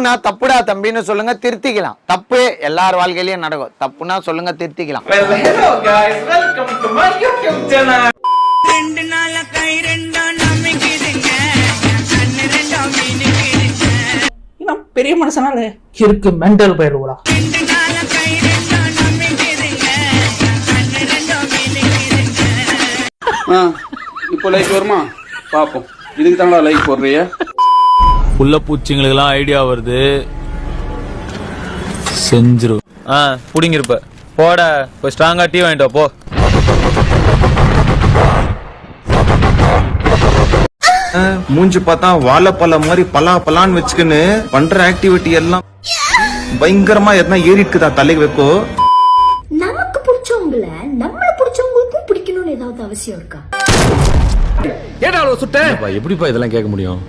தப்புனா தப்புடா தம்பின்னு சொல்லுங்க, திருத்திக்கலாம். தப்பு எல்லார் வாழ்க்கையிலயும் நடக்கும். தப்புனா சொல்லுங்க, திருத்திக்கலாம். Hello guys, welcome to my YouTube channel. பெரிய மனுஷனால இருக்கு மெண்டல் பயிலுடா. இப்போ லைக் வருமா பாப்போம். இதுக்கு தானடா லைக் போடுறிய? புள்ள பூச்சிங்களுக்கெல்லாம் ஐடியா வருது, செஞ்சிரு. புடிங்கிருப்ப போட, போய் ஸ்ட்ராங்கா டீ வாங்கிட்டு போ. மூஞ்சி பார்த்தா வாழைப்பழ மாதிரி பலா பலான்னு வச்சுக்கின்னு பண்ற ஆக்டிவிட்டி எல்லாம் பயங்கரமா எதனா ஏறிக்குதா தலைக்கு வைக்கோ. நமக்கு பிடிச்சவங்கள நம்மள பிடிச்சவங்களுக்கும் பிடிக்கணும்னு ஏதாவது அவசியம் இருக்கா? எப்படிப்பா இதெல்லாம் கேட்க முடியும்?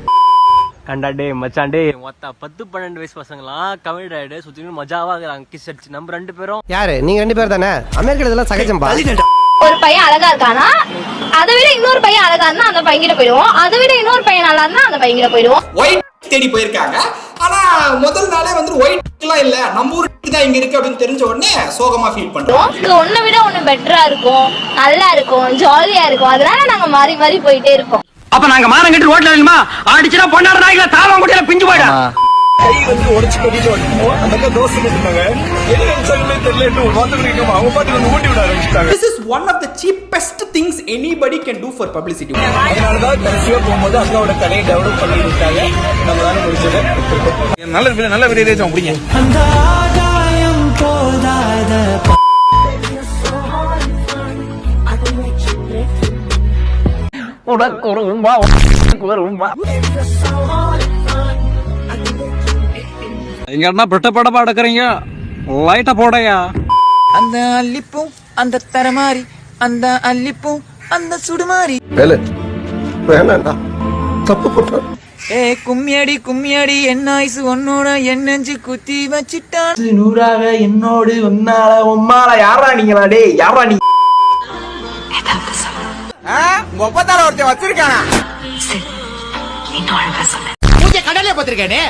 கண்டாடே மச்சாண்டே மொத்த 10-12 வயசு பசங்களாம் கமிட் ஆயிடு சுத்தி மஜாவா இருக்கிறாங்க. கிஸ் அடிச்சு நம்ம 2 பேரும். யாரு நீங்க 2 பேர் தானே? அமெரிக்கா இதெல்லாம் சகஜம்பா. ஒரு பையன் அழகா இருக்கானா அதை விட இன்னொரு பையன் அழகா இருந்தா அந்த பையன்கிட்ட போயிடுவோம். அதை விட இன்னொரு பையன் நல்லா இருந்தா அந்த பையன்கிட்ட போயிடுவோம். ஒயிட் தேடி போயிருக்காங்க. ஆனா முதல் நாளே வந்து ஒயிட் எல்லாம் இல்ல, நம்ம ஊருக்கு தான் இங்க இருக்கு அப்படின்னு தெரிஞ்ச உடனே சோகமா ஃபீல் பண்றோம். ஒன்ன விட ஒண்ணு பெட்டரா இருக்கும், நல்லா இருக்கும், ஜாலியா இருக்கும். அதனால நாங்க மாறி மாறி போயிட்டே இருக்கோம். அப்ப நாங்க மானம் கட்டி ரோட்ல நில்லுமா அடிச்சுனா பொண்ணாட நாய்கள தாளம் குடியில பிஞ்சு போய்டா. கை வந்து உடைச்சு கட்டிட்டு வந்து அந்த தோசை போட்டுட்டாங்க. என்ன நினைச்சாலுமே தெரியல, இன்னும் ஒரு வாரத்துக்கு நிக்காம அவங்க பாட்டு வந்து ஊட்டி விட ஆரம்பிச்சிட்டாங்க. This is one of the cheapest things anybody can do for publicity. அதனால தான் கடைசியா போகும்போது அக்காவோட தலையை டெவலப் பண்ணி விட்டாங்க. நம்மளால முடிஞ்சது. நல்ல வீடியோ அப்படிங்க. அந்த ஆகாயம் போதாத எங்கன்னா பிட்டப்படப்பா அடக்குறீங்க, லைட்டா போடையா. அந்த அல்லிப்பும் அந்த தரமாரி, அந்த அல்லிப்பும் அந்த சுடுமாரி. வேணாண்டா, தப்பு பண்ற. கும்மியடி கும்மியடி என்ன ஆயுசு ஒன்னோட என் நெஞ்சு குத்தி வச்சிட்டான். 100 என்னோடு உன்னால உம்மால. யாரா நீங்களா? டே யாரா நீ? ஒப்பத்தால ஒருத்தன் வச்சிருக்கானா? பூஜை கடலே போத்திருக்கானே.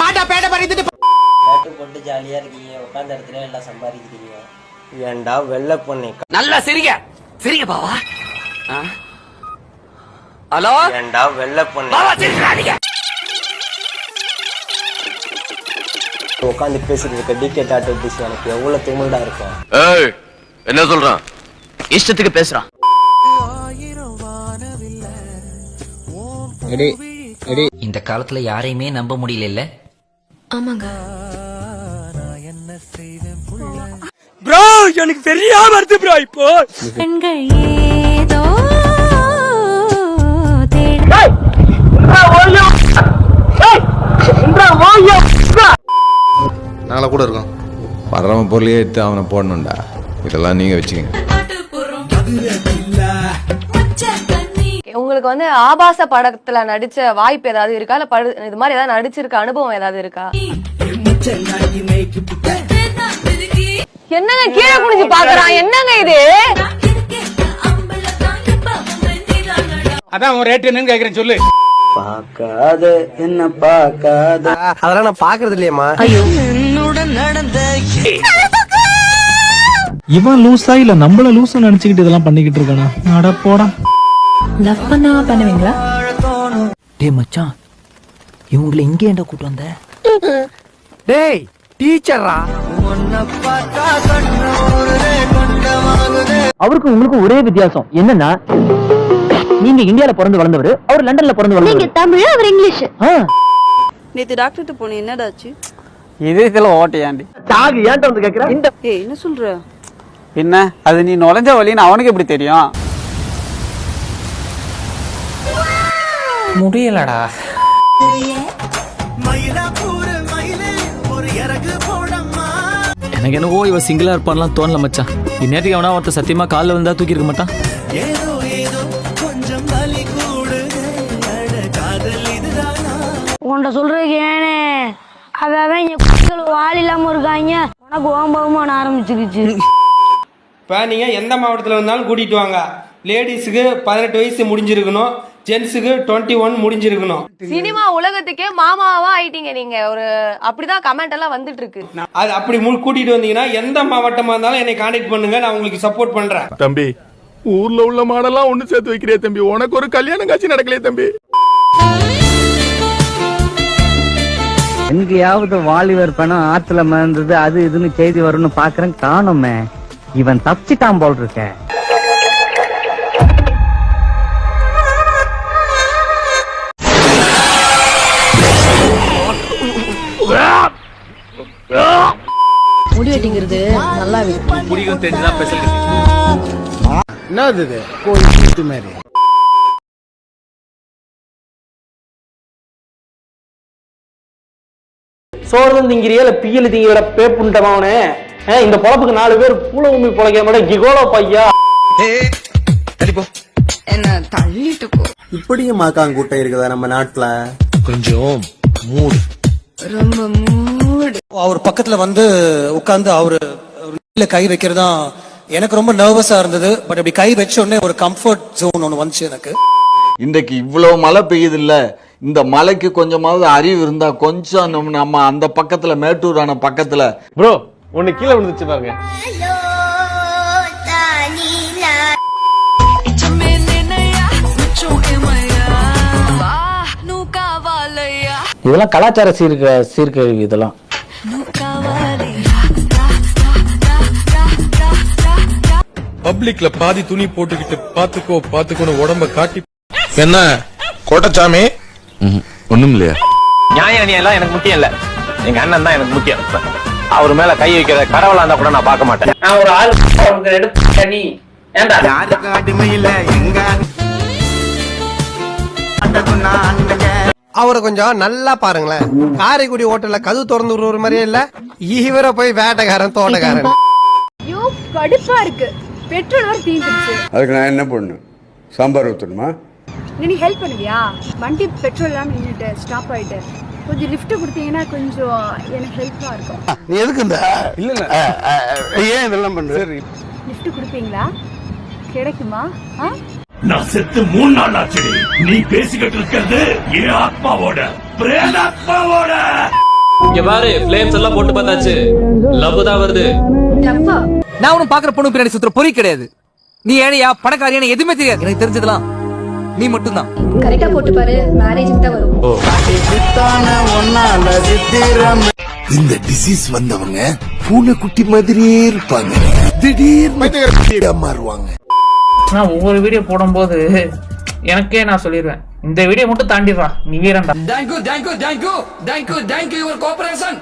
பாட்டா பேட்ட பண்ணிட்டு போட்டு ஜாலியா இருக்கீங்க, உட்கார்ந்த இடத்துல எல்லாம் சம்பாதிக்கிறீங்க. ஏண்டா வெள்ளை பொண்ணு நல்லா சிரிங்க சிரிங்க பாவா. ஹலோ ஏண்டா வெள்ளை பொண்ணு பாவா சிரிக்காதீங்க. உட்காந்து பேசிட்டு இருக்க டிகேட் ஆட்டோ டிஷ் எனக்கு எவ்வளவு திமிழ்டா இருக்கும். ஏய் என்ன சொல்றான்? இஷ்டத்துக்கு பேசுறான். இந்த காலத்துல யாரையுமே நம்ப முடியல. ஆமாங்க. ப்ரோ எனக்கு சரியா வருது ப்ரோ. இப்போ பெண்கள் ஏதோ நாளை கூட இருக்கும். பரம பொருளையே எடுத்து அவனை போடணும்டா. இதெல்லாம் நீங்க வச்சுக்கீங்க. உங்களுக்கு வந்து ஆபாச படத்துல நடிச்ச வாய்ப்பு ஏதாவது இருக்கா? இல்ல இது மாதிரி ஏதாவது நடிச்சிருக்க அனுபவம் ஏதாவது இருக்கா? என்னங்க கீழே குனிஞ்சு பாக்குறான்? என்னங்க இது? அதான் உன் ரேட் என்னன்னு கேக்குறேன் சொல்லு. பாக்காத என்ன பாக்காத அதெல்லாம் நான் பாக்குறது இல்லையம்மா. இவன் லூசா இல்ல நம்மள லூசா நினைச்சுக்கிட்டு இதெல்லாம் பண்ணிக்கிட்டு இருக்கானா? அட போடா. லவ் பண்ணாம பண்ணுவீங்களா? டேய் மச்சான், இவங்களை இங்க ஏன்டா கூட்டு வந்த? டேய் டீச்சரா. அவருக்கும் உங்களுக்கும் ஒரே வித்தியாசம் என்னன்னா, நீங்க இந்தியால பிறந்து வளர்ந்தவரு, அவர் லண்டன்ல பிறந்து வளர்ந்தவரு. நீங்க தமிழ், அவர் இங்கிலீஷ். நேத்து டாக்டர்கிட்ட போனேன், என்னடாச்சு? இதயத்துல ஓட்டையாண்டி டாக் ஏன்ட்ட வந்து கேக்குற? ஏய் என்ன சொல்ற? என்ன அது நீ நுழைஞ்ச வழின்னு அவனுக்கு எப்படி தெரியும்? முடியலடா. எனக்கு என்னவோ இவ சிங்கிளா இருப்பான்லாம் தோணல மச்சான். இந்நேரத்துக்கு அவனா ஒருத்த சத்தியமா காலில் வந்தா தூக்கி இருக்க மாட்டான். உன்ட சொல்றதுக்கு ஏனே அவன் என் குட்டிகள் வால் இல்லாம இருக்காங்க. உனக்கு ஓம்பவமான ஆரம்பிச்சிருச்சு. இப்போ நீங்கள் எந்த மாவட்டத்தில் வந்தாலும் கூட்டிகிட்டு வாங்க. லேடிஸுக்கு 18 வயசு முடிஞ்சிருக்கணும், ஜென்ஸுக்கு 21 முடிஞ்சிருக்கணும். சினிமா உலகத்துக்கே மாமாவா ஆயிட்டீங்க நீங்க. ஒரு அப்படிதான் கமெண்ட் எல்லாம் வந்துட்டு இருக்கு. அது அப்படி கூட்டிட்டு வந்தீங்கன்னா எந்த மாவட்டமா இருந்தாலும் என்னை கான்டாக்ட் பண்ணுங்க, நான் உங்களுக்கு சப்போர்ட் பண்றேன். தம்பி ஊர்ல உள்ள மாடெல்லாம் ஒண்ணு சேர்த்து வைக்கிறே தம்பி, உனக்கு ஒரு கல்யாணம் காட்சி நடக்கலையே தம்பி. எங்கேயாவது வாலிபர் பணம் ஆத்துல மறந்தது அது இதுன்னு செய்தி வரும்னு பாக்குறேன், காணுமே. இவன் தப்பிச்சிட்டான் போல் இருக்க. முடி வெட்டிங்கிறது நல்லா பிடிக்கும் தெரிஞ்சுதான் ஸ்பெஷல். என்னது இது கோயில் மாதிரி? சோறு திங்கிறியா இல்ல பியல் திங்கிற பேப்புண்டமாவனே? இந்த பொழப்புக்கு 4 பேர் பூல உண்மை பொழைக்க மாட்டேன். கிகோலோ பையா என்ன தள்ளிட்டு போ. இப்படியும் மாக்காங்கூட்டம் இருக்குதா நம்ம நாட்டுல? கொஞ்சம் மூடு. ரொம்ப மூடு. அவர் பக்கத்துல வந்து உட்கார்ந்து அவரு கை வைக்கிறதா எனக்கு ரொம்ப நர்வஸா இருந்தது. பட் அப்படி கை வச்ச உடனே ஒரு கம்ஃபர்ட் ஜோன் ஒன்று வந்துச்சு எனக்கு. இன்றைக்கு இவ்வளவு மழை பெய்யுது இல்ல, இந்த மலைக்கு கொஞ்சமாவது அறிவு இருந்தா கொஞ்சம் நம்ம அந்த பக்கத்துல மேட்டூரான பக்கத்துல ப்ரோ ஒன்னு கீழே விழுந்துச்சு பாருங்க. இதெல்லாம் கலாச்சார சீர்கேள்வி. இதெல்லாம் பப்ளிக்ல பாதி துணி போட்டுக்கிட்டு பாத்துக்கோன்னு உடம்ப காட்டி என்ன கோட்டச்சாமி ஒண்ணும் இல்லையா? நியாயம் எல்லாம் எனக்கு முக்கியம் இல்ல, எங்க அண்ணன் தான் எனக்கு முக்கியம். அவர் மேல கை வைக்கிற கடவுளா இருந்தா கூட நான் பார்க்க மாட்டேன். நான் ஒரு ஆள் எடுத்து நீ ஏண்டா யாருக்கு அடிமை இல்ல எங்க அவரை கொஞ்சம் நல்லா பாருங்களேன். காரைக்குடி ஹோட்டல்ல கதவு திறந்து விடுற மாதிரியே இல்ல, இவரை போய் வேட்டைக்காரன் தோட்டக்காரன். ஐயோ கடுப்பா இருக்கு. பெட்ரோல் வர தீந்துருச்சு. அதுக்கு நான் என்ன பண்ணணும்? சாம்பார் ஊத்தணுமா? நீ ஹெல்ப் பண்ணுவியா? வண்டி பெட்ரோல் எல்லாம் நின்னுட்டு ஸ்டாப் ஆயிட்டு கொஞ்சம் லிஃப்ட் கொடுத்தீங்கன்னா கொஞ்சம் எனக்கு ஹெல்ப்பா இருக்கும். நீ எதுக்கு இந்த இல்ல ஏன் இதெல்லாம் பண்ற? லிஃப்ட் கொடுப்பீங்களா? கிடைக்குமா? நான் செத்து 3 நாள் ஆச்சு. நீ பேசிக்கிட்டு இருக்கிறது என் ஆத்மாவோட பிரேதாத்மாவோட. இங்க பாரு ஃப்ளேம்ஸ் எல்லாம் போட்டு பார்த்தாச்சு, லவ் தான் வருது. நான் ஒன்னும் பாக்குற பொண்ணு பின்னாடி சுத்துற பொறி கிடையாது. நீ ஏழையா பணக்காரியான எதுவுமே தெரியாது. எனக்கு தெரிஞ்சதெல்லாம் நீ மட்டும் தான். கரெக்டா போட்டு பாரு, மேரேஜுக்கு தான் வரும். இந்த டிசீஸ் வந்தவங்க பூனைக்குட்டி மாதிரியே இருப்பாங்க, திடீர்னு மாறுவாங்க. நான் ஒவ்வொரு வீடியோ போடும்போது எனக்கே நான் சொல்லிடுவேன், இந்த வீடியோ மட்டும் தாண்டிடுறா நீ வீரண்டா. Thank you your cooperation.